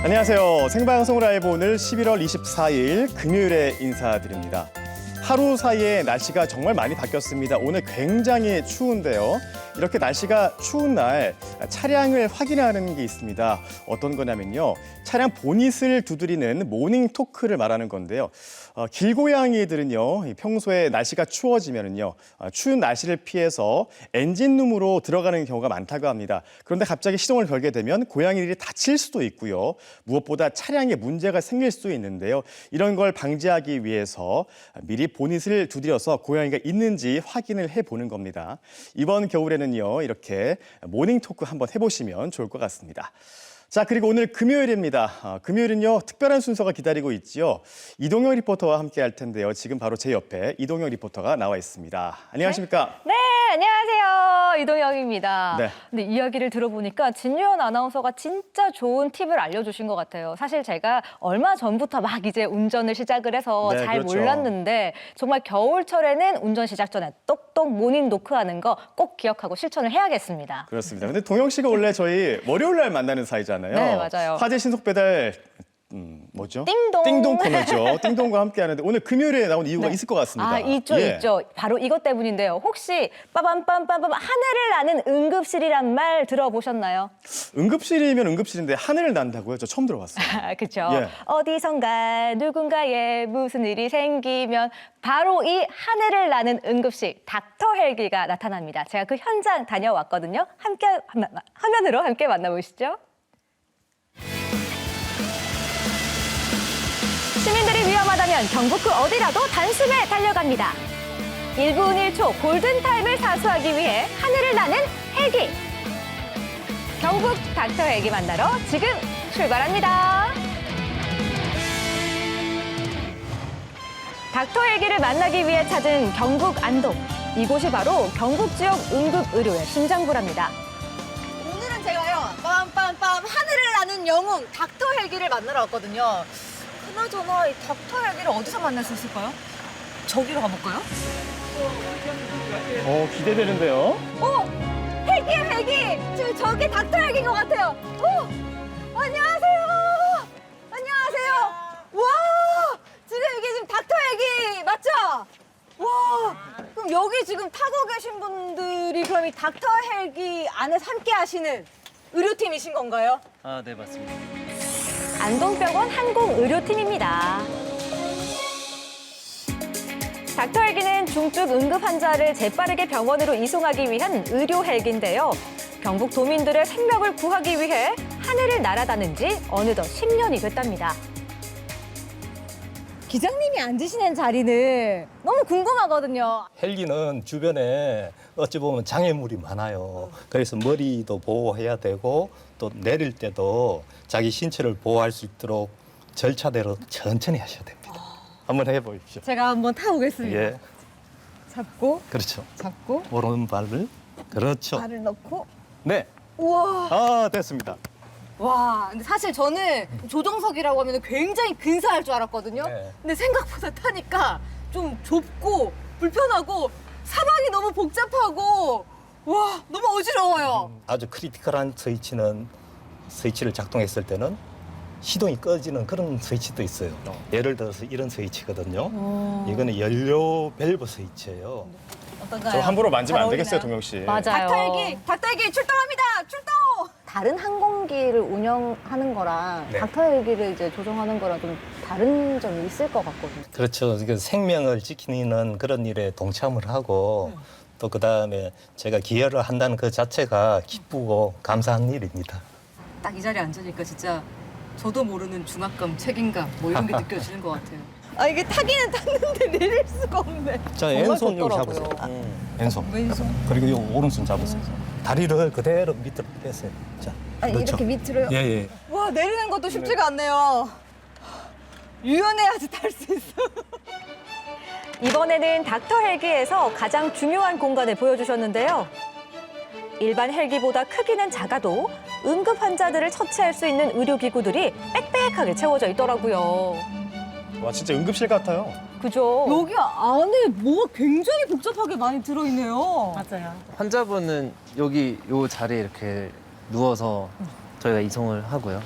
안녕하세요. 생방송 라이브 오늘 11월 24일 금요일에 인사드립니다. 하루 사이에 날씨가 정말 많이 바뀌었습니다. 오늘 굉장히 추운데요. 이렇게 날씨가 추운 날 차량을 확인하는 게 있습니다. 어떤 거냐면요. 차량 보닛을 두드리는 모닝 토크를 말하는 건데요. 길고양이들은요. 평소에 날씨가 추워지면요. 추운 날씨를 피해서 엔진룸으로 들어가는 경우가 많다고 합니다. 그런데 갑자기 시동을 걸게 되면 고양이들이 다칠 수도 있고요. 무엇보다 차량에 문제가 생길 수도 있는데요. 이런 걸 방지하기 위해서 미리 보닛을 두드려서 고양이가 있는지 확인을 해보는 겁니다. 이번 겨울에는요, 이렇게 모닝 토크 한번 해보시면 좋을 것 같습니다. 자, 그리고 오늘 금요일입니다. 금요일은요, 특별한 순서가 기다리고 있지요. 이동영 리포터와 함께 할 텐데요. 지금 바로 제 옆에 이동영 리포터가 나와 있습니다. 안녕하십니까? 네, 안녕하세요. 이동영입니다. 네. 근데 이야기를 들어보니까 진유연 아나운서가 진짜 좋은 팁을 알려주신 것 같아요. 사실 제가 얼마 전부터 막 이제 운전을 시작을 해서 네, 잘 그렇죠. 몰랐는데 정말 겨울철에는 운전 시작 전에 똑똑 모닝 노크하는 거 꼭 기억하고 실천을 해야겠습니다. 그렇습니다. 근데 동영 씨가 원래 저희 월요일 날 만나는 사이잖아요. 네, 맞아요. 화재 신속 배달 뭐죠? 띵동. 띵동 코너죠. 띵동과 함께 하는데 오늘 금요일에 나온 이유가 있을 것 같습니다. 아, 있죠, 예. 있죠. 바로 이것 때문인데요. 혹시 빠밤빰빰빰 하늘을 나는 응급실이란 말 들어보셨나요? 응급실이면 응급실인데 하늘을 난다고요? 저 처음 들어봤어요. 그렇죠. 예. 어디선가 누군가에 무슨 일이 생기면 바로 이 하늘을 나는 응급실 닥터 헬기가 나타납니다. 제가 그 현장 다녀왔거든요. 함께 화면으로 함께 만나보시죠. 시민들이 위험하다면 경북 그 어디라도 단숨에 달려갑니다. 1분 1초 골든타임을 사수하기 위해 하늘을 나는 헬기. 경북 닥터 헬기 만나러 지금 출발합니다. 닥터 헬기를 만나기 위해 찾은 경북 안동. 이곳이 바로 경북 지역 응급의료의 심장부랍니다. 오늘은 제가요, 빰빰빰 하늘을 나는 영웅 닥터 헬기를 만나러 왔거든요. 그나저나 이 닥터 헬기를 어디서 만날 수 있을까요? 저기로 가볼까요? 기대되는데요. 헬기야 헬기! 지금 저게 닥터 헬기인 것 같아요. 안녕하세요. 안녕하세요. 와, 지금 이게 지금 닥터 헬기 맞죠? 와, 그럼 여기 지금 타고 계신 분들이 그럼 이 닥터 헬기 안에서 함께 하시는 의료팀이신 건가요? 아, 네, 맞습니다. 안동병원 항공의료팀입니다. 닥터 헬기는 중증 응급 환자를 재빠르게 병원으로 이송하기 위한 의료 헬기인데요. 경북 도민들의 생명을 구하기 위해 하늘을 날아다닌 지 어느덧 10년이 됐답니다. 기장님이 앉으시는 자리는 너무 궁금하거든요. 헬기는 주변에 어찌 보면 장애물이 많아요. 그래서 머리도 보호해야 되고 또 내릴 때도 자기 신체를 보호할 수 있도록 절차대로 천천히 하셔야 됩니다. 한번 해보십시오. 제가 한번 타보겠습니다. 예, 잡고, 그렇죠. 잡고, 오른발을 그렇죠. 발을 넣고. 네, 우와. 됐습니다. 와, 근데 사실 저는 조정석이라고 하면 굉장히 근사할 줄 알았거든요. 네. 근데 생각보다 타니까 좀 좁고 불편하고 사방이 너무 복잡하고 와, 너무 어지러워요. 아주 크리티컬한 스위치를 작동했을 때는 시동이 꺼지는 그런 스위치도 있어요. 예를 들어서 이런 스위치거든요. 이거는 연료 밸브 스위치예요. 어떤가요? 저 함부로 만지면 잘 안 되겠어요, 어울리나요? 동영 씨. 맞아요. 닥터 헬기 출동합니다. 출동! 다른 항공기를 운영하는 거랑 네. 닥터 헬기를 이제 조종하는 거랑 좀 다른 점이 있을 것 같거든요. 그렇죠. 그러니까 생명을 지키는 그런 일에 동참을 하고 또 그다음에 제가 기여를 한다는 그 자체가 기쁘고 감사한 일입니다. 딱 이 자리에 앉으니까 진짜 저도 모르는 중압감, 책임감 뭐 이런 게 느껴지는 것 같아요. 아, 이게 타기는 탔는데 내릴 수가 없네. 자, 정말 왼손 여기 덥더라고요. 잡으세요. 왼손. 왼손. 그리고 이 오른손 잡으세요. 다리를 그대로 밑으로 빼세요. 자, 아니, 그렇죠. 이렇게 밑으로요? 예, 예. 와, 내리는 것도 쉽지가 않네요. 유연해야지 탈 수 있어. 이번에는 닥터 헬기에서 가장 중요한 공간을 보여주셨는데요. 일반 헬기보다 크기는 작아도 응급 환자들을 처치할 수 있는 의료기구들이 빽빽하게 채워져 있더라고요. 와, 진짜 응급실 같아요. 그죠? 여기 안에 뭐가 굉장히 복잡하게 많이 들어있네요. 맞아요. 환자분은 여기 요 자리에 이렇게 누워서 저희가 이송을 하고요.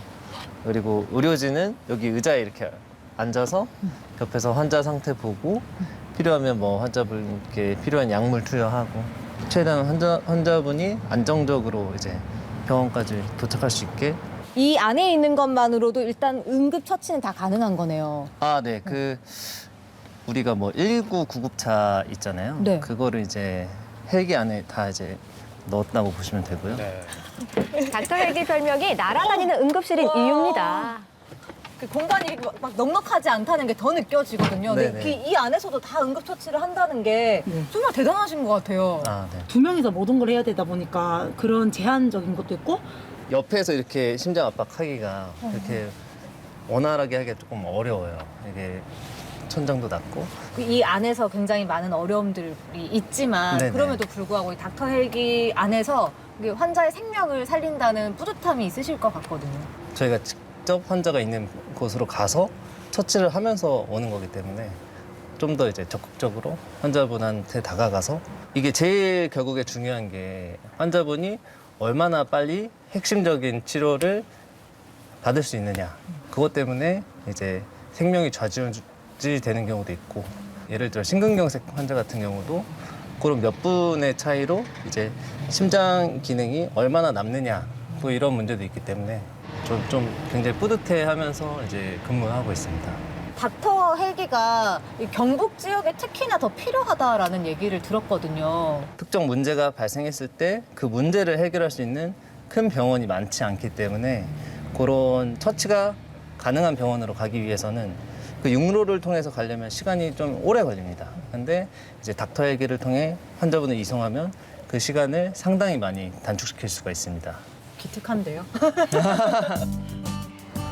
그리고 의료진은 여기 의자에 이렇게 앉아서 옆에서 환자 상태 보고 필요하면 뭐 환자분께 필요한 약물 투여하고 최대한 환자분이 안정적으로 이제 병원까지 도착할 수 있게. 이 안에 있는 것만으로도 일단 응급 처치는 다 가능한 거네요. 아, 네. 우리가 뭐 119 구급차 있잖아요. 네. 그거를 이제 헬기 안에 다 이제 넣었다고 보시면 되고요. 네. 닥터 헬기 별명이 날아다니는 응급실인 우와. 이유입니다. 그 공간이 이렇게 막 넉넉하지 않다는 게 더 느껴지거든요. 근데 네네. 이 안에서도 다 응급 처치를 한다는 게 정말 대단하신 것 같아요. 아, 네. 두 명이서 모든 걸 해야 되다 보니까 그런 제한적인 것도 있고 옆에서 이렇게 심장 압박하기가 이렇게 원활하게 하기가 조금 어려워요. 이게 천장도 낮고. 이 안에서 굉장히 많은 어려움들이 있지만 네네. 그럼에도 불구하고 이 닥터 헬기 안에서 이게 환자의 생명을 살린다는 뿌듯함이 있으실 것 같거든요. 저희가 직접 환자가 있는 곳으로 가서 처치를 하면서 오는 거기 때문에 좀 더 이제 적극적으로 환자분한테 다가가서 이게 제일 결국에 중요한 게 환자분이 얼마나 빨리 핵심적인 치료를 받을 수 있느냐. 그것 때문에 이제 생명이 좌지우지되는 경우도 있고 예를 들어 심근경색 환자 같은 경우도 그런 몇 분의 차이로 이제 심장 기능이 얼마나 남느냐 뭐 이런 문제도 있기 때문에 좀 굉장히 뿌듯해하면서 이제 근무하고 있습니다. 닥터 헬기가 이 경북 지역에 특히나 더 필요하다라는 얘기를 들었거든요. 특정 문제가 발생했을 때 그 문제를 해결할 수 있는 큰 병원이 많지 않기 때문에 그런 처치가 가능한 병원으로 가기 위해서는 그 육로를 통해서 가려면 시간이 좀 오래 걸립니다. 근데 이제 닥터 헬기를 통해 환자분을 이송하면 그 시간을 상당히 많이 단축시킬 수가 있습니다. 기특한데요.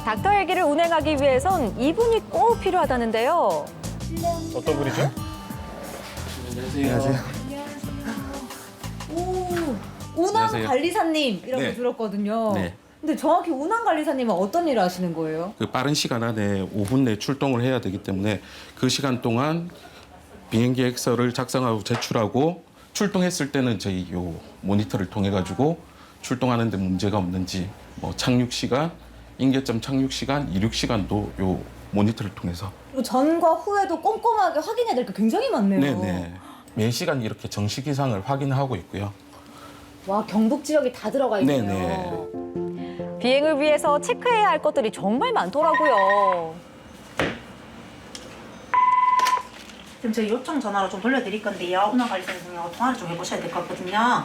닥터 헬기를 운행하기 위해선 이분이 꼭 필요하다는데요. 어떤 분이죠? 운항 안녕하세요. 관리사님이라고 네. 들었거든요. 네. 근데 정확히 운항 관리사님은 어떤 일을 하시는 거예요? 그 빠른 시간 안에 5분 내에 출동을 해야 되기 때문에 그 시간 동안 비행 계획서를 작성하고 제출하고 출동했을 때는 저희 요 모니터를 통해 가지고 출동하는 데 문제가 없는지 뭐 착륙 시간, 인계점 착륙 시간, 이륙 시간도 요 모니터를 통해서 그리고 전과 후에도 꼼꼼하게 확인해야 될 게 굉장히 많네요. 네네 매 시간 이렇게 정식 이상을 확인하고 있고요. 와, 경북 지역이 다 들어가 있네요. 네네. 비행을 위해서 체크해야 할 것들이 정말 많더라고요. 지금 저희 요청 전화로 좀 돌려드릴 건데요. 운항관리사님 통화를 좀 해보셔야 될 것 같거든요.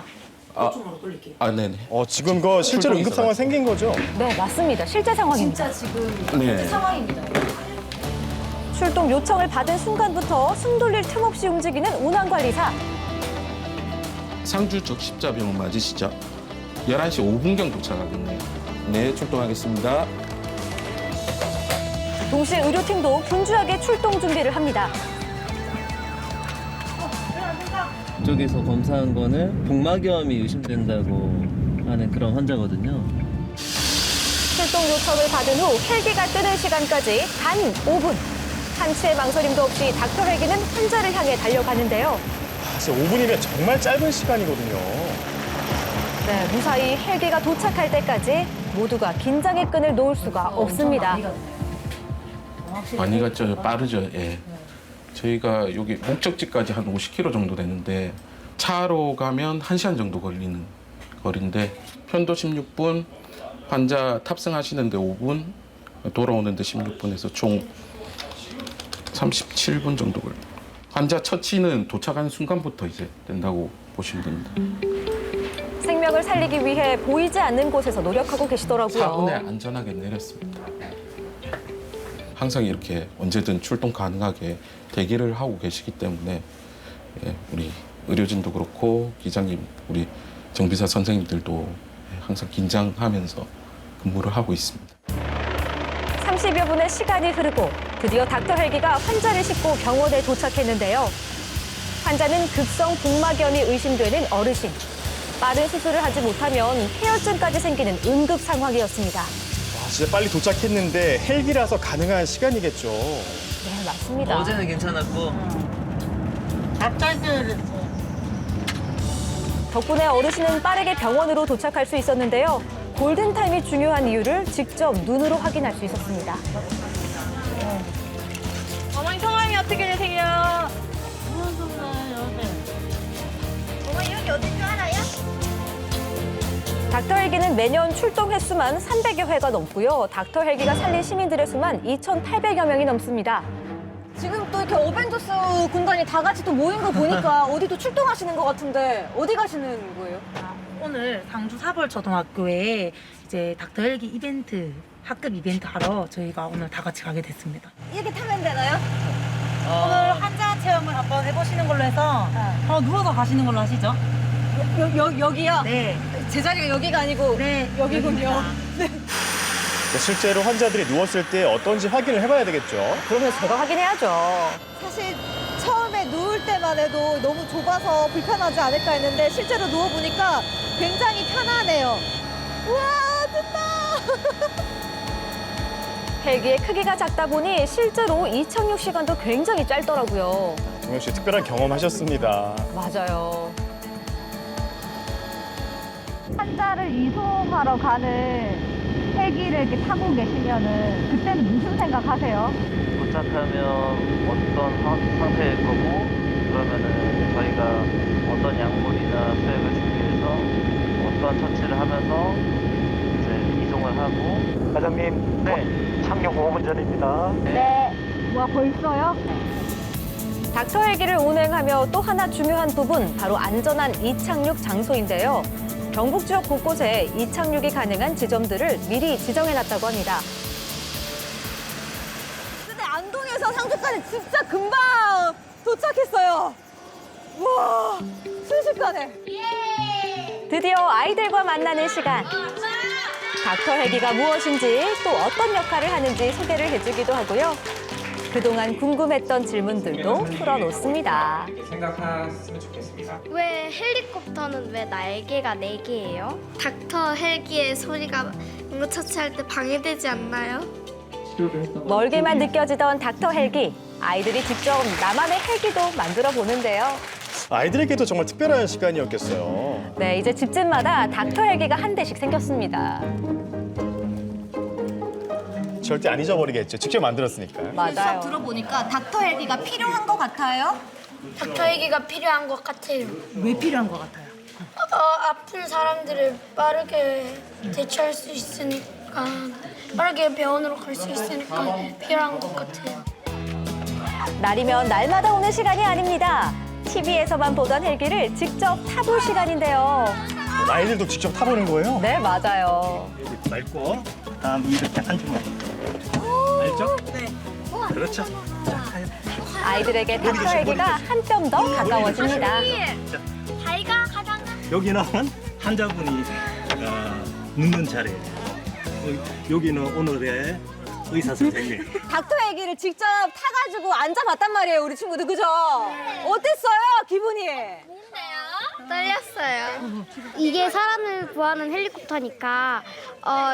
요청으로 돌릴게요. 아 네네. 지금 그 실제로 출동이 응급 상황 있어가지고. 생긴 거죠? 네, 맞습니다. 실제 상황입니다. 진짜 지금 네. 현재 상황입니다. 출동 요청을 받은 순간부터 숨 돌릴 틈 없이 움직이는 운항관리사. 상주 적십자병원 맞으시죠? 11시 5분경 도착하겠네요. 네, 출동하겠습니다. 동시에 의료팀도 분주하게 출동 준비를 합니다. 이쪽에서 검사한 거는 복막염이 의심된다고 하는 그런 환자거든요. 출동 요청을 받은 후 헬기가 뜨는 시간까지 단 5분. 한치의 망설임도 없이 닥터 헬기는 환자를 향해 달려가는데요. 진짜 5분이면 정말 짧은 시간이거든요. 네, 무사히 헬기가 도착할 때까지 모두가 긴장의 끈을 놓을 수가 없습니다. 많이 갔죠. 빠르죠. 예. 저희가 여기 목적지까지 한 50km 정도 되는데 차로 가면 1시간 정도 걸리는 거리인데 편도 16분, 환자 탑승하시는데 5분, 돌아오는데 16분에서 총 37분 정도 걸려요. 환자 처치는 도착하는 순간부터 이제 된다고 보시면 됩니다. 생명을 살리기 위해 보이지 않는 곳에서 노력하고 계시더라고요. 4분에 안전하게 내렸습니다. 항상 이렇게 언제든 출동 가능하게 대기를 하고 계시기 때문에 예, 우리 의료진도 그렇고 기장님, 우리 정비사 선생님들도 항상 긴장하면서 근무를 하고 있습니다. 30여 분의 시간이 흐르고 드디어 닥터 헬기가 환자를 싣고 병원에 도착했는데요. 환자는 급성 복막염이 의심되는 어르신. 빠른 수술을 하지 못하면 폐혈증까지 생기는 응급 상황이었습니다. 진짜 빨리 도착했는데 헬기라서 가능한 시간이겠죠. 네, 맞습니다. 어제는 괜찮았고 덕분에 어르신은 빠르게 병원으로 도착할 수 있었는데요. 골든타임이 중요한 이유를 직접 눈으로 확인할 수 있었습니다. 어머니 성함이 어떻게 되세요? 어머니 여기 어딘 줄 알아요? 닥터 헬기는 매년 출동 횟수만 300여 회가 넘고요. 닥터 헬기가 살린 시민들의 수만 2,800여 명이 넘습니다. 지금 또 이렇게 어벤져스 군단이 다 같이 또 모인 거 보니까 어디 또 출동하시는 것 같은데 어디 가시는 거예요? 오늘 상주 사벌초등학교에 이제 닥터 헬기 이벤트, 학급 이벤트 하러 저희가 오늘 다 같이 가게 됐습니다. 이렇게 타면 되나요? 오늘 환자 체험을 한번 해보시는 걸로 해서 누워서 가시는 걸로 하시죠? 여기요? 네. 제 자리가 여기가 아니고 네. 여기군요. 실제로 환자들이 누웠을 때 어떤지 확인을 해봐야 되겠죠. 그러면 제가 확인해야죠. 사실 처음에 누울 때만 해도 너무 좁아서 불편하지 않을까 했는데 실제로 누워보니까 굉장히 편하네요. 우와, 됐다! 헬기의 크기가 작다 보니 실제로 이착륙 시간도 굉장히 짧더라고요. 동현 씨 특별한 경험하셨습니다. 맞아요. 환자를 이송하러 가는 헬기를 이렇게 타고 계시면은 그때는 무슨 생각하세요? 도착하면 어떤 상태일 거고 그러면은 저희가 어떤 약물이나 수액을 준비해서 어떤 처치를 하면서 이제 이송을 하고 과장님, 네. 착륙 5분 전입니다. 네. 와, 벌써요? 닥터 헬기를 운행하며 또 하나 중요한 부분, 바로 안전한 이착륙 장소인데요. 경북 지역 곳곳에 이착륙이 가능한 지점들을 미리 지정해놨다고 합니다. 근데 안동에서 상주까지 진짜 금방 도착했어요. 우와, 순식간에. 드디어 아이들과 만나는 시간. 닥터 헬기가 무엇인지 또 어떤 역할을 하는지 소개를 해주기도 하고요. 그동안 궁금했던 질문들도 풀어놓습니다. 생각하셨으면 좋겠습니다. 왜 헬리콥터는 왜 날개가 4개예요? 닥터 헬기의 소리가 뭔가 처치할 때 방해되지 않나요? 멀게만 느껴지던 닥터 헬기. 아이들이 직접 나만의 헬기도 만들어 보는데요. 아이들에게도 정말 특별한 시간이었겠어요. 네, 이제 집집마다 닥터 헬기가 한 대씩 생겼습니다. 절대 안 잊어버리겠죠. 직접 만들었으니까. 맞아요. 들어보니까 닥터 헬기가 필요한 것 같아요. 닥터 헬기가 필요한 것 같아요. 왜 필요한 것 같아요? 아픈 사람들을 빠르게 대처할 수 있으니까 빠르게 병원으로 갈 수 있으니까 필요한 것 같아요. 날이면 날마다 오는 시간이 아닙니다. TV에서만 보던 헬기를 직접 타볼 시간인데요. 아이들도 직접 타보는 거예요? 네, 맞아요. 밟고, 다음 이렇게 앉으면. 알죠? 네. 그렇죠. 아이들에게 닥터 헬기가 한 뼘 더 가까워집니다. 자기가 가장 여기는 환자분이 눕는 자리예요. 여기는 오늘의 의사 선생님. 닥터 헬기를 직접 타가지고 앉아봤단 말이에요, 우리 친구들. 그죠? 어땠어요, 기분이? 떨렸어요. 이게 사람을 구하는 헬리콥터니까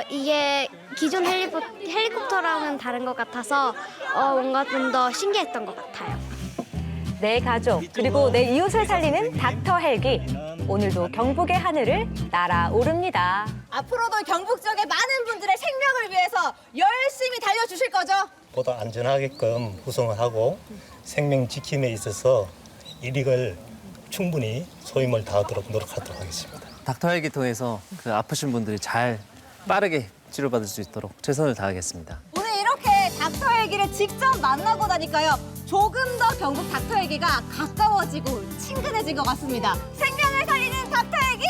이게 기존 헬리콥터랑은 다른 것 같아서 뭔가 좀 더 신기했던 것 같아요. 내 가족, 그리고 내 이웃을 살리는 닥터 헬기. 오늘도 경북의 하늘을 날아오릅니다. 앞으로도 경북 지역의 많은 분들의 생명을 위해서 열심히 달려주실 거죠? 보다 안전하게끔 구성을 하고 생명 지킴에 있어서 일익을 충분히 소임을 다하도록 노력하도록 하겠습니다. 닥터 헬기 통해서 그 아프신 분들이 잘 빠르게 치료받을 수 있도록 최선을 다하겠습니다. 오늘 이렇게 닥터 헬기를 직접 만나고 나니까요. 조금 더 경북 닥터 헬기가 가까워지고 친근해진 것 같습니다. 생명을 살리는 닥터 헬기!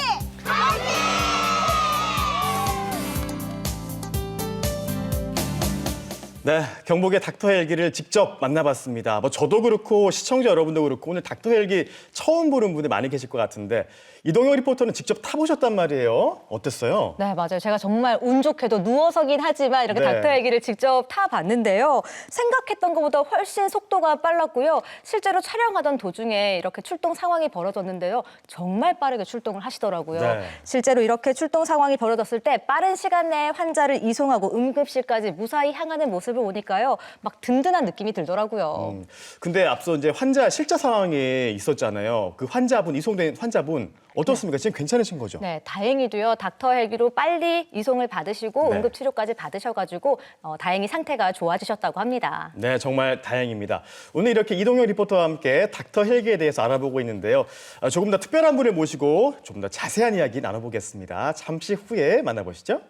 네, 경북의 닥터 헬기를 직접 만나봤습니다. 뭐 저도 그렇고 시청자 여러분도 그렇고 오늘 닥터 헬기 처음 보는 분들 많이 계실 것 같은데 이동혁 리포터는 직접 타보셨단 말이에요. 어땠어요? 네, 맞아요. 제가 정말 운 좋게도 누워서긴 하지만 이렇게 네. 닥터 헬기를 직접 타봤는데요. 생각했던 것보다 훨씬 속도가 빨랐고요. 실제로 촬영하던 도중에 이렇게 출동 상황이 벌어졌는데요. 정말 빠르게 출동을 하시더라고요. 네. 실제로 이렇게 출동 상황이 벌어졌을 때 빠른 시간 내에 환자를 이송하고 응급실까지 무사히 향하는 모습을 보니까요. 막 든든한 느낌이 들더라고요. 근데 앞서 이제 환자 실자 상황이 있었잖아요. 그 환자분, 이송된 환자분 어떻습니까? 지금 괜찮으신 거죠? 네, 다행히도요. 닥터 헬기로 빨리 이송을 받으시고 네. 응급치료까지 받으셔가지고 다행히 상태가 좋아지셨다고 합니다. 네, 정말 다행입니다. 오늘 이렇게 이동현 리포터와 함께 닥터 헬기에 대해서 알아보고 있는데요. 조금 더 특별한 분을 모시고 좀 더 자세한 이야기 나눠보겠습니다. 잠시 후에 만나보시죠.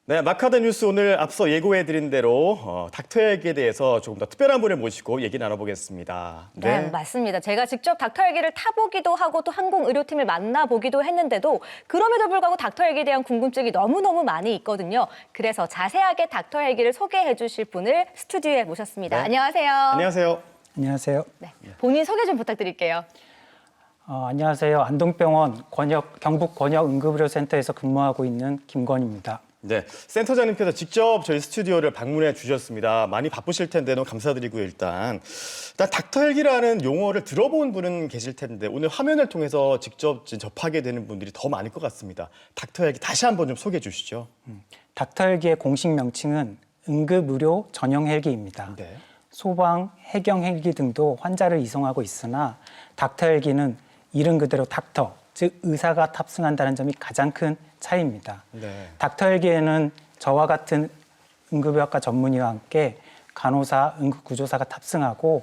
네, 마카다 뉴스 오늘 앞서 예고해드린 대로 닥터 헬기에 대해서 조금 더 특별한 분을 모시고 얘기 나눠보겠습니다. 네, 맞습니다. 제가 직접 닥터 헬기를 타보기도 하고 또 항공의료팀을 만나보기도 했는데도 그럼에도 불구하고 닥터 헬기에 대한 궁금증이 너무너무 많이 있거든요. 그래서 자세하게 닥터 헬기를 소개해 주실 분을 스튜디오에 모셨습니다. 네. 안녕하세요. 안녕하세요. 안녕하세요. 네, 본인 소개 좀 부탁드릴게요. 안녕하세요. 안동병원 경북 권역응급의료센터에서 근무하고 있는 김건입니다. 네, 센터장님께서 직접 저희 스튜디오를 방문해 주셨습니다. 많이 바쁘실 텐데 너무 감사드리고요. 일단 닥터 헬기라는 용어를 들어본 분은 계실 텐데 오늘 화면을 통해서 직접 접하게 되는 분들이 더 많을 것 같습니다. 닥터 헬기 다시 한번 좀 소개해 주시죠. 닥터 헬기의 공식 명칭은 응급의료 전용 헬기입니다. 네. 소방, 해경 헬기 등도 환자를 이송하고 있으나 닥터 헬기는 이름 그대로 닥터, 즉 의사가 탑승한다는 점이 가장 큰 차이입니다. 네. 닥터 헬기에는 저와 같은 응급의학과 전문의와 함께 간호사, 응급구조사가 탑승하고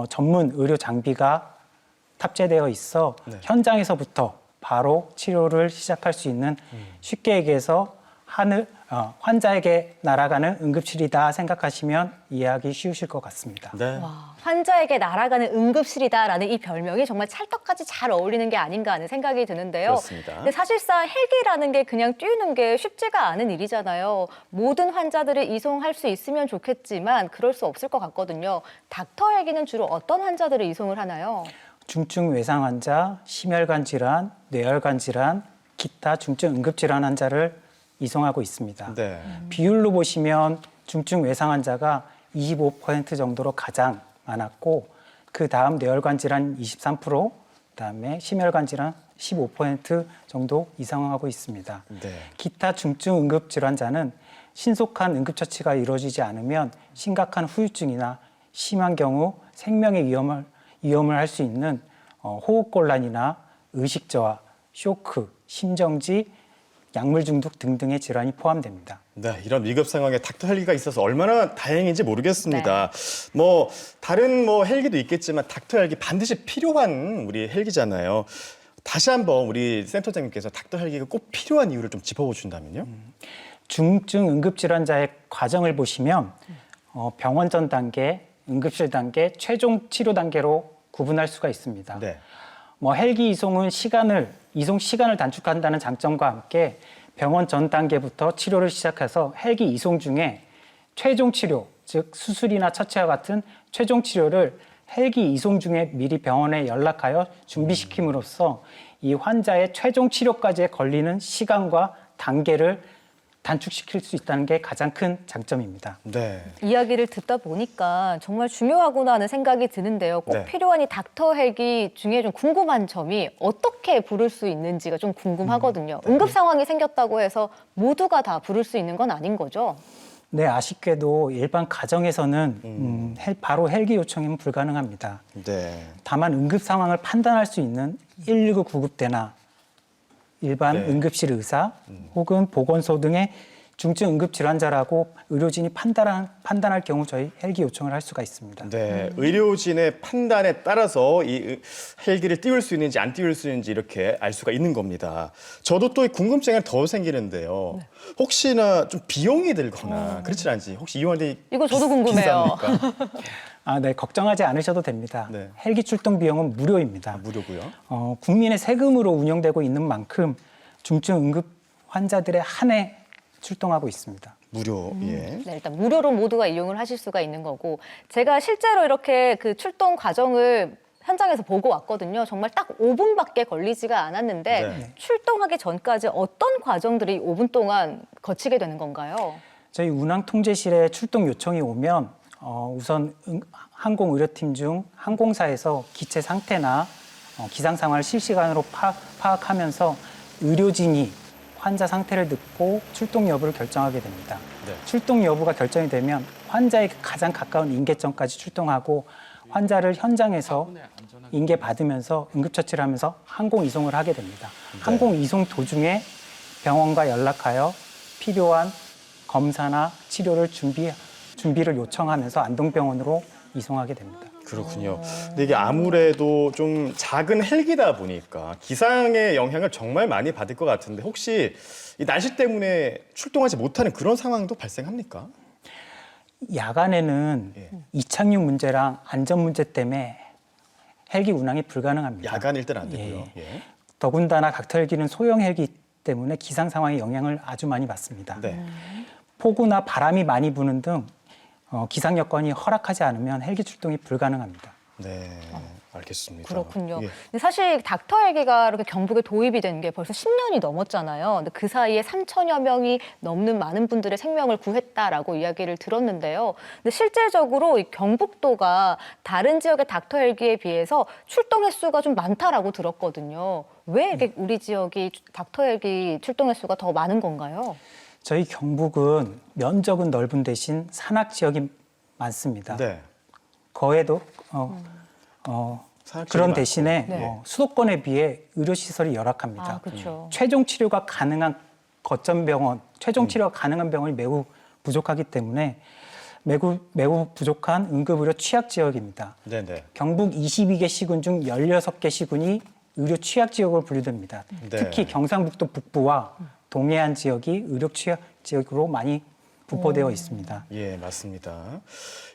전문 의료 장비가 탑재되어 있어 네. 현장에서부터 바로 치료를 시작할 수 있는 쉽게 얘기해서 환자에게 날아가는 응급실이다 생각하시면 이해하기 쉬우실 것 같습니다. 네. 와, 환자에게 날아가는 응급실이다라는 이 별명이 정말 찰떡같이 잘 어울리는 게 아닌가 하는 생각이 드는데요. 그렇습니다. 근데 사실상 헬기라는 게 그냥 뛰는 게 쉽지가 않은 일이잖아요. 모든 환자들을 이송할 수 있으면 좋겠지만 그럴 수 없을 것 같거든요. 닥터 헬기는 주로 어떤 환자들을 이송을 하나요? 중증 외상 환자, 심혈관 질환, 뇌혈관 질환, 기타 중증 응급질환 환자를 이송하고 있습니다. 네. 비율로 보시면 중증 외상 환자가 25% 정도로 가장 많았고 그 다음 뇌혈관 질환 23%, 그다음에 심혈관 질환 15% 정도 이송하고 있습니다. 네. 기타 중증 응급 질환자는 신속한 응급 처치가 이루어지지 않으면 심각한 후유증이나 심한 경우 생명의 위험을 할 수 있는 호흡곤란이나 의식저하, 쇼크, 심정지, 약물 중독 등등의 질환이 포함됩니다. 네, 이런 위급 상황에 닥터 헬기가 있어서 얼마나 다행인지 모르겠습니다. 뭐 다른 헬기도 있겠지만 닥터 헬기 반드시 필요한 우리 헬기잖아요. 다시 한번 우리 센터장님께서 닥터 헬기가 꼭 필요한 이유를 좀 짚어보 준다면요. 중증 응급질환자의 과정을 보시면 병원 전 단계, 응급실 단계, 최종 치료 단계로 구분할 수가 있습니다. 네. 헬기 이송 시간을 단축한다는 장점과 함께 병원 전 단계부터 치료를 시작해서 헬기 이송 중에 최종 치료, 즉 수술이나 처치와 같은 최종 치료를 헬기 이송 중에 미리 병원에 연락하여 준비시킴으로써 이 환자의 최종 치료까지 걸리는 시간과 단계를 단축시킬 수 있다는 게 가장 큰 장점입니다. 네. 이야기를 듣다 보니까 정말 중요하구나 하는 생각이 드는데요. 꼭 네. 필요한 이 닥터 헬기 중에 좀 궁금한 점이 어떻게 부를 수 있는지가 좀 궁금하거든요. 응급 상황이 생겼다고 해서 모두가 다 부를 수 있는 건 아닌 거죠? 네, 아쉽게도 일반 가정에서는 바로 헬기 요청이면 불가능합니다. 네. 다만 응급 상황을 판단할 수 있는 119 구급대나 일반 네. 응급실 의사 혹은 보건소 등의 중증 응급 질환자라고 의료진이 판단할 경우 저희 헬기 요청을 할 수가 있습니다. 네, 의료진의 판단에 따라서 이 헬기를 띄울 수 있는지 안 띄울 수 있는지 이렇게 알 수가 있는 겁니다. 저도 또 궁금증이 더 생기는데요. 혹시나 좀 비용이 들거나 그렇지 않지? 혹시 이용할 때 이거 저도 궁금해요. 비쌉니까? 네, 걱정하지 않으셔도 됩니다. 네. 헬기 출동 비용은 무료입니다. 무료고요. 국민의 세금으로 운영되고 있는 만큼 중증 응급 환자들의 한해 출동하고 있습니다. 무료. 예. 네, 일단 무료로 모두가 이용을 하실 수가 있는 거고 제가 실제로 이렇게 그 출동 과정을 현장에서 보고 왔거든요. 정말 딱 5분밖에 걸리지가 않았는데 네. 출동하기 전까지 어떤 과정들이 5분 동안 거치게 되는 건가요? 저희 운항통제실에 출동 요청이 오면 우선 항공의료팀 중 항공사에서 기체 상태나 기상 상황을 실시간으로 파악하면서 의료진이 환자 상태를 듣고 출동 여부를 결정하게 됩니다. 네. 출동 여부가 결정이 되면 환자의 가장 가까운 인계점까지 출동하고 환자를 현장에서 인계받으면서 응급처치를 하면서 항공 이송을 하게 됩니다. 항공 이송 도중에 병원과 연락하여 필요한 검사나 치료를 준비를 요청하면서 안동병원으로 이송하게 됩니다. 그렇군요. 근데 이게 아무래도 좀 작은 헬기다 보니까 기상의 영향을 정말 많이 받을 것 같은데 혹시 이 날씨 때문에 출동하지 못하는 그런 상황도 발생합니까? 야간에는 이착륙 문제랑 안전 문제 때문에 헬기 운항이 불가능합니다. 야간일 때는 안 되고요. 예. 더군다나 닥터 헬기는 소형 헬기 때문에 기상 상황에 영향을 아주 많이 받습니다. 네. 폭우나 바람이 많이 부는 등 기상 여건이 허락하지 않으면 헬기 출동이 불가능합니다. 네, 알겠습니다. 그렇군요. 예. 근데 사실 닥터 헬기가 이렇게 경북에 도입이 된 게 벌써 10년이 넘었잖아요. 근데 그 사이에 3천여 명이 넘는 많은 분들의 생명을 구했다라고 이야기를 들었는데요. 근데 실제적으로 이 경북도가 다른 지역의 닥터 헬기에 비해서 출동 횟수가 좀 많다라고 들었거든요. 왜 이렇게 우리 지역이 닥터 헬기 출동 횟수가 더 많은 건가요? 저희 경북은 면적은 넓은 대신 산악 지역이 많습니다. 네. 거에도 그런 많고. 대신에 네. 수도권에 비해 의료시설이 열악합니다. 아, 그렇죠. 최종 치료가 가능한 거점 병원, 최종 치료가 가능한 병원이 매우 부족하기 때문에 매우 부족한 응급의료 취약 지역입니다. 네네. 경북 22개 시군 중 16개 시군이 의료 취약 지역으로 분류됩니다. 네. 특히 경상북도 북부와 동해안 지역이 의료 취약 지역으로 많이 분포되어 있습니다. 예, 맞습니다.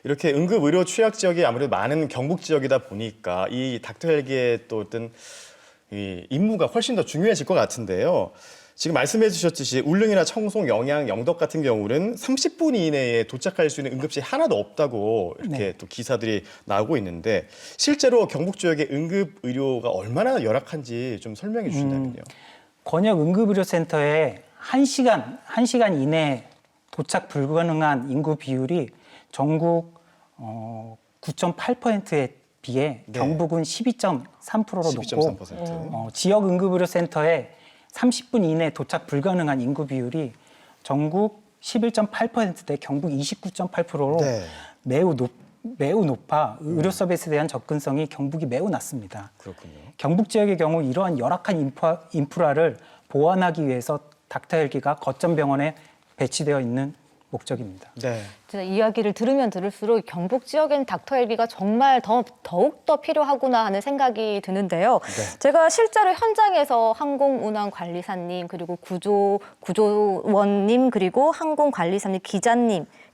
이렇게 응급 의료 취약 지역이 아무래도 많은 경북 지역이다 보니까 이 닥터 헬기의 또 어떤 이 임무가 훨씬 더 중요해질 것 같은데요. 지금 말씀해 주셨듯이 울릉이나 청송, 영양, 영덕 같은 경우는 30분 이내에 도착할 수 있는 응급실 하나도 없다고 이렇게 또 기사들이 나오고 있는데 실제로 경북 지역의 응급 의료가 얼마나 열악한지 좀 설명해 주신다면요. 권역 응급의료센터에 1시간 이내에 도착 불가능한 인구 비율이 전국 9.8%에 비해 네. 경북은 12.3%로 높고 12.3%. 지역 응급의료센터에 30분 이내에 도착 불가능한 인구 비율이 전국 11.8%대 경북 29.8%로 네. 매우 높아 의료 서비스에 대한 접근성이 경북이 매우 낮습니다. 그렇군요. 경북 지역의 경우 이러한 열악한 인프라를 보완하기 위해서 닥터 헬기가 거점 병원에 배치되어 있는 목적입니다. 네. 진짜 이야기를 들으면 들을수록 경북 지역엔 닥터 헬기가 정말 더욱 더 필요하구나 하는 생각이 드는데요. 네. 제가 실제로 현장에서 항공운항관리사님 그리고 구조원님 그리고 항공관리사님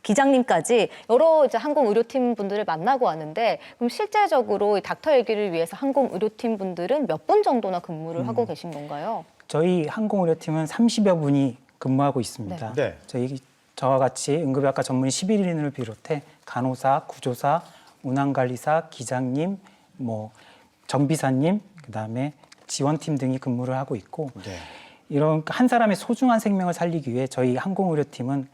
기장님까지 여러 이제 항공의료팀 분들을 만나고 왔는데 그럼 실제적으로 이 닥터 헬기를 위해서 항공의료팀 분들은 몇 분 정도나 근무를 하고 계신 건가요? 저희 항공의료팀은 30여 분이 근무하고 있습니다. 네. 저와 같이 응급의학과 전문의 11인을 비롯해 간호사, 구조사, 운항관리사, 기장님, 정비사님, 그다음에 지원팀 등이 근무를 하고 있고 네. 이런 한 사람의 소중한 생명을 살리기 위해 저희 항공의료팀은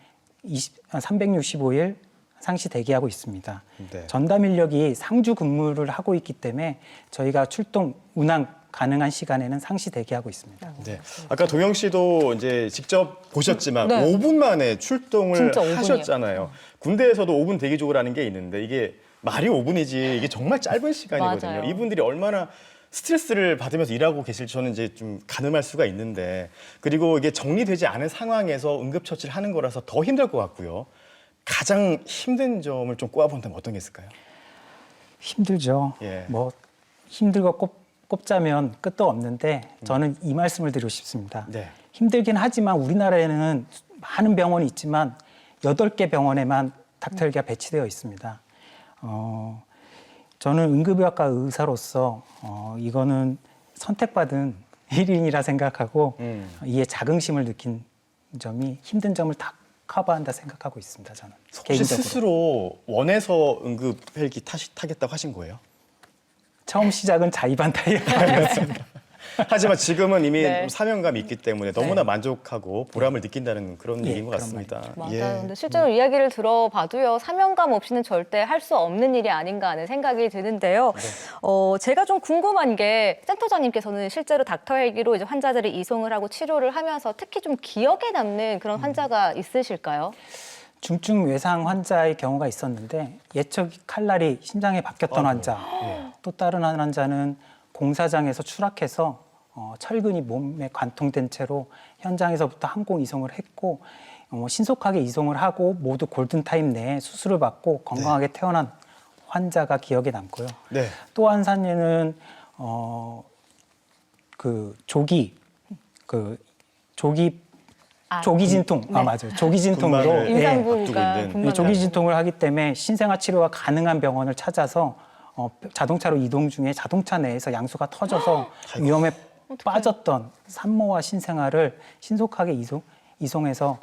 365일 상시 대기하고 있습니다. 네. 전담 인력이 상주 근무를 하고 있기 때문에 저희가 출동, 운항 가능한 시간에는 상시 대기하고 있습니다. 네. 아까 동영 씨도 이제 직접 보셨지만 네. 5분 만에 출동을 진짜 5분이요. 하셨잖아요. 군대에서도 5분 대기 조라는 게 있는데 이게 말이 5분이지 이게 정말 짧은 시간이거든요. 맞아요. 이분들이 얼마나 스트레스를 받으면서 일하고 계실지 저는 이제 좀 가늠할 수가 있는데 그리고 이게 정리되지 않은 상황에서 응급처치를 하는 거라서 더 힘들 것 같고요. 가장 힘든 점을 좀 꼽아본다면 어떤 게 있을까요? 힘들죠. 예. 힘들고 꼽자면 끝도 없는데 저는 이 말씀을 드리고 싶습니다. 네. 힘들긴 하지만 우리나라에는 많은 병원이 있지만 8개 병원에만 닥터 헬기가 배치되어 있습니다. 저는 응급의학과 의사로서 이거는 선택받은 일인이라 생각하고 이에 자긍심을 느낀 점이 힘든 점을 다 커버한다 생각하고 있습니다. 저는 혹시 개인적으로. 스스로 원해서 응급 헬기 타겠다고 하신 거예요? 처음 시작은 자의반 타이어였습니다. 하지만 지금은 이미 네. 사명감이 있기 때문에 너무나 만족하고 보람을 느낀다는 그런 예, 얘기인 것 그런 같습니다. 맞아요. 예. 근데 실제로 이야기를 들어봐도요, 사명감 없이는 절대 할 수 없는 일이 아닌가 하는 생각이 드는데요. 제가 좀 궁금한 게 센터장님께서는 실제로 닥터 헬기로 이제 환자들을 이송을 하고 치료를 하면서 특히 좀 기억에 남는 그런 환자가 있으실까요? 중증 외상 환자의 경우가 있었는데 예측 칼날이 심장에 박혔던 환자, 또 다른 한 환자는 공사장에서 추락해서 철근이 몸에 관통된 채로 현장에서부터 항공 이송을 했고 신속하게 이송을 하고 모두 골든타임 내에 수술을 받고 건강하게 태어난 환자가 기억에 남고요. 네. 또 한 사례는 조기 진통, 맞아요. 조기 진통으로 군만을 임산부가 앞두고 있는. 군만을 조기 진통을 하기 때문에 신생아 치료가 가능한 병원을 찾아서 자동차로 이동 중에 자동차 내에서 양수가 터져서 위험에 빠졌던 산모와 신생아를 신속하게 이송해서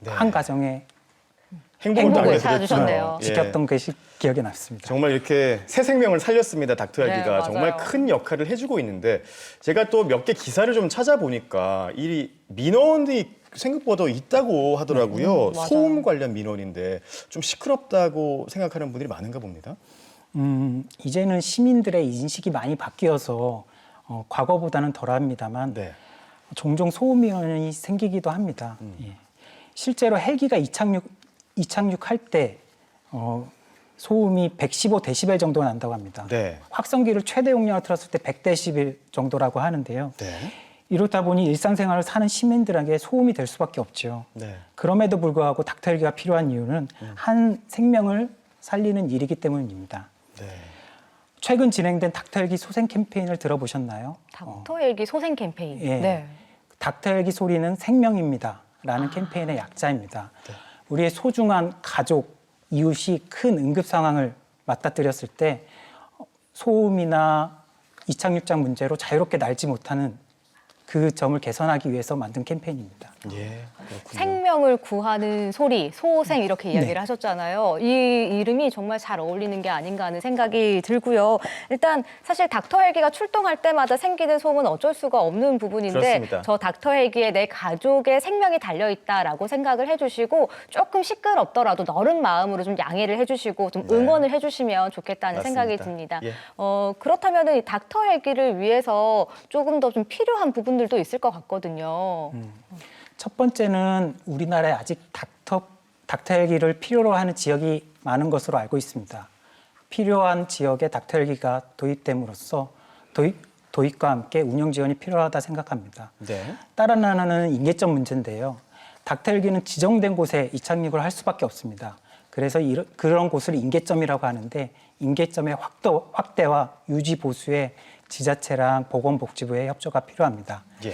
한 가정에 행복을 행복을 안겨드렸죠. 찾아주셨네요. 예. 지켰던 것이 기억에 남습니다. 정말 이렇게 새 생명을 살렸습니다. 닥터 네, 헬기가 맞아요. 정말 큰 역할을 해주고 있는데 제가 또 몇 개 기사를 좀 찾아보니까 이 민원이 생각보다 있다고 하더라고요. 맞아요. 소음 관련 민원인데 좀 시끄럽다고 생각하는 분들이 많은가 봅니다. 이제는 시민들의 인식이 많이 바뀌어서 과거보다는 덜합니다만 네. 종종 소음 민원이 생기기도 합니다. 예. 실제로 헬기가 이착륙할 때 소음이 115데시벨 정도가 난다고 합니다. 네. 확성기를 최대 용량을 틀었을 때 100데시벨 정도라고 하는데요. 네. 이렇다 보니 일상생활을 사는 시민들에게 소음이 될 수밖에 없죠. 네. 그럼에도 불구하고 닥터 헬기가 필요한 이유는 한 생명을 살리는 일이기 때문입니다. 네. 최근 진행된 닥터 헬기 소생 캠페인을 들어보셨나요? 닥터 헬기 소생 캠페인. 예. 네. 닥터 헬기 소리는 생명입니다. 라는 캠페인의 약자입니다. 우리의 소중한 가족, 이웃이 큰 응급 상황을 맞닥뜨렸을 때 소음이나 이착륙장 문제로 자유롭게 날지 못하는 그 점을 개선하기 위해서 만든 캠페인입니다. 예, 그렇군요. 생명을 구하는 소리, 소생 이렇게 이야기를 하셨잖아요. 이 이름이 정말 잘 어울리는 게 아닌가 하는 생각이 들고요. 일단 사실 닥터 헬기가 출동할 때마다 생기는 소음은 어쩔 수가 없는 부분인데 그렇습니다. 저 닥터 헬기에 내 가족의 생명이 달려있다라고 생각을 해주시고 조금 시끄럽더라도 너른 마음으로 좀 양해를 해주시고 좀 응원을 해주시면 좋겠다는 생각이 맞습니다. 듭니다. 예. 그렇다면 이 닥터 헬기를 위해서 조금 더 좀 필요한 부분들도 있을 것 같거든요. 첫 번째는 우리나라에 아직 닥터 헬기를 필요로 하는 지역이 많은 것으로 알고 있습니다. 필요한 지역에 닥터 헬기가 도입됨으로써 도입과 함께 운영 지원이 필요하다 생각합니다. 네. 다른 하나는 인계점 문제인데요. 닥터 헬기는 지정된 곳에 이착륙을 할 수밖에 없습니다. 그래서 그런 곳을 인계점이라고 하는데 인계점의 확대와 유지 보수에 지자체랑 보건복지부의 협조가 필요합니다. 예.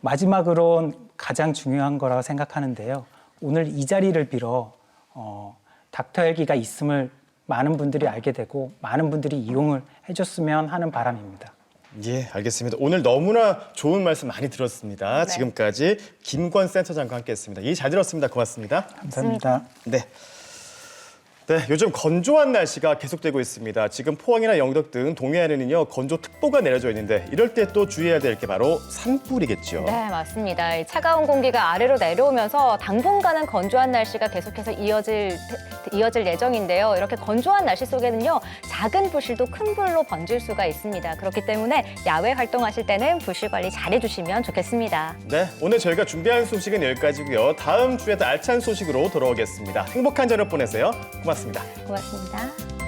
마지막으로 가장 중요한 거라고 생각하는데요. 오늘 이 자리를 빌어 닥터 헬기가 있음을 많은 분들이 알게 되고 많은 분들이 이용을 해줬으면 하는 바람입니다. 예, 알겠습니다. 오늘 너무나 좋은 말씀 많이 들었습니다. 지금까지 김권 센터장과 함께했습니다. 예, 잘 들었습니다. 고맙습니다. 감사합니다. 네. 네, 요즘 건조한 날씨가 계속되고 있습니다. 지금 포항이나 영덕 등 동해안에는요 건조특보가 내려져 있는데 이럴 때 또 주의해야 될 게 바로 산불이겠죠. 네, 맞습니다. 이 차가운 공기가 아래로 내려오면서 당분간은 건조한 날씨가 계속해서 이어질 예정인데요. 이렇게 건조한 날씨 속에는요, 작은 부실도 큰 불로 번질 수가 있습니다. 그렇기 때문에 야외 활동하실 때는 부실 관리 잘 해주시면 좋겠습니다. 네, 오늘 저희가 준비한 소식은 여기까지고요. 다음 주에도 알찬 소식으로 돌아오겠습니다. 행복한 저녁 보내세요. 고맙습니다. 고맙습니다.